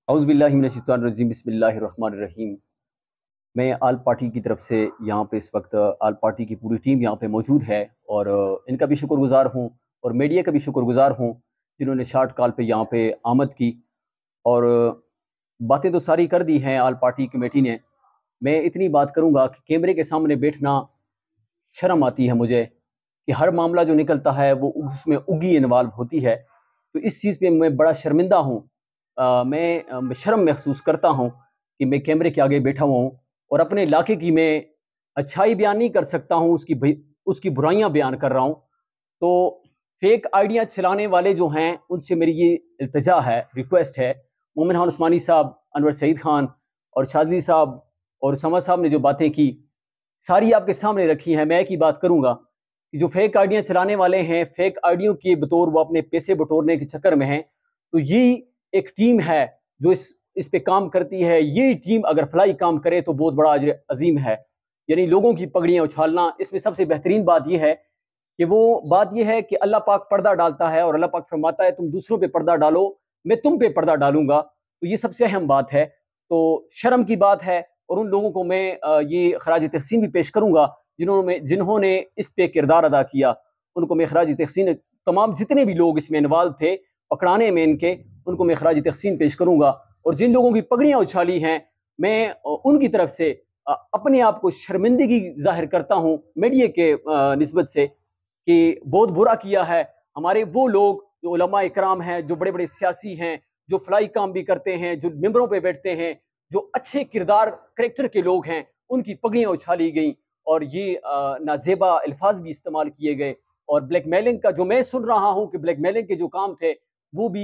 اعوذ باللہ من الشیطان الرجیم، بسم اللہ الرحمن الرحیم۔ میں آل پارٹی کی طرف سے یہاں پہ اس وقت آل پارٹی کی پوری ٹیم یہاں پہ موجود ہے، اور ان کا بھی شکر گزار ہوں اور میڈیا کا بھی شکر گزار ہوں جنہوں نے شارٹ کال پہ یہاں پہ آمد کی، اور باتیں تو ساری کر دی ہیں آل پارٹی کمیٹی نے۔ میں اتنی بات کروں گا کہ کیمرے کے سامنے بیٹھنا شرم آتی ہے مجھے، کہ ہر معاملہ جو نکلتا ہے وہ اس میں اگی انوالو ہوتی ہے، تو اس چیز پہ میں بڑا شرمندہ ہوں۔ میں شرم محسوس کرتا ہوں کہ میں کیمرے کے آگے بیٹھا ہوا ہوں اور اپنے علاقے کی میں اچھائی بیان نہیں کر سکتا ہوں، اس کی برائیاں بیان کر رہا ہوں۔ تو فیک آئیڈیا چلانے والے جو ہیں ان سے میری یہ التجا ہے، ریکویسٹ ہے۔ مومن خان عثمانی صاحب، انور سعید خان اور شاذلی صاحب اور سما صاحب نے جو باتیں کی ساری آپ کے سامنے رکھی ہیں۔ میں ایک ہی بات کروں گا کہ جو فیک آئیڈیا چلانے والے ہیں، فیک آئیڈیوں کے بطور وہ اپنے پیسے بٹورنے کے چکر میں ہیں، تو یہ ایک ٹیم ہے جو اس پہ کام کرتی ہے۔ یہ ٹیم اگر فلائی کام کرے تو بہت بڑا اجر عظیم ہے، یعنی لوگوں کی پگڑیاں اچھالنا۔ اس میں سب سے بہترین بات یہ ہے کہ وہ بات یہ ہے کہ اللہ پاک پردہ ڈالتا ہے، اور اللہ پاک فرماتا ہے تم دوسروں پہ پردہ ڈالو، میں تم پہ پردہ ڈالوں گا۔ تو یہ سب سے اہم بات ہے، تو شرم کی بات ہے۔ اور ان لوگوں کو میں یہ خراج تحسین بھی پیش کروں گا جنہوں نے اس پہ کردار ادا کیا، ان کو میں خراج تحسین، تمام جتنے بھی لوگ اس میں انوالو تھے پکڑانے میں ان کو میں خراج تحسین پیش کروں گا۔ اور جن لوگوں کی پگڑیاں اچھالی ہیں، میں ان کی طرف سے اپنے آپ کو شرمندگی ظاہر کرتا ہوں میڈیا کے نسبت سے، کہ بہت برا کیا ہے ہمارے وہ لوگ جو علماء اکرام ہیں، جو بڑے بڑے سیاسی ہیں، جو فلائی کام بھی کرتے ہیں، جو ممبروں پہ بیٹھتے ہیں، جو اچھے کردار کریکٹر کے لوگ ہیں، ان کی پگڑیاں اچھالی گئیں، اور یہ نازیبا الفاظ بھی استعمال کیے گئے۔ اور بلیک میلنگ کا جو میں سن رہا ہوں کہ بلیک میلنگ کے جو کام تھے وہ بھی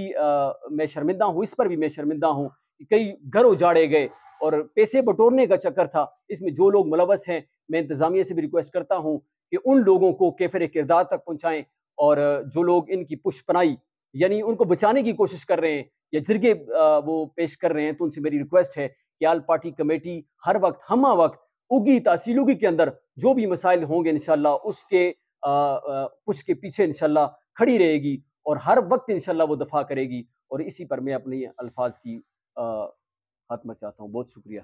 میں شرمندہ ہوں، اس پر بھی میں شرمندہ ہوں کہ کئی گھر اجاڑے گئے اور پیسے بٹورنے کا چکر تھا۔ اس میں جو لوگ ملوث ہیں، میں انتظامیہ سے بھی ریکویسٹ کرتا ہوں کہ ان لوگوں کو کیفر کردار تک پہنچائیں، اور جو لوگ ان کی پشت پنائی یعنی ان کو بچانے کی کوشش کر رہے ہیں یا جرگے وہ پیش کر رہے ہیں، تو ان سے میری ریکویسٹ ہے کہ آل پارٹی کمیٹی ہر وقت ہمہ وقت اگی تحصیلوگی کے اندر جو بھی مسائل ہوں گے انشاءاللہ اس کے پشت کے پیچھے انشاءاللہ کھڑی رہے گی، اور ہر وقت انشاءاللہ وہ دفاع کرے گی۔ اور اسی پر میں اپنی الفاظ کی خاتمہ چاہتا ہوں۔ بہت شکریہ۔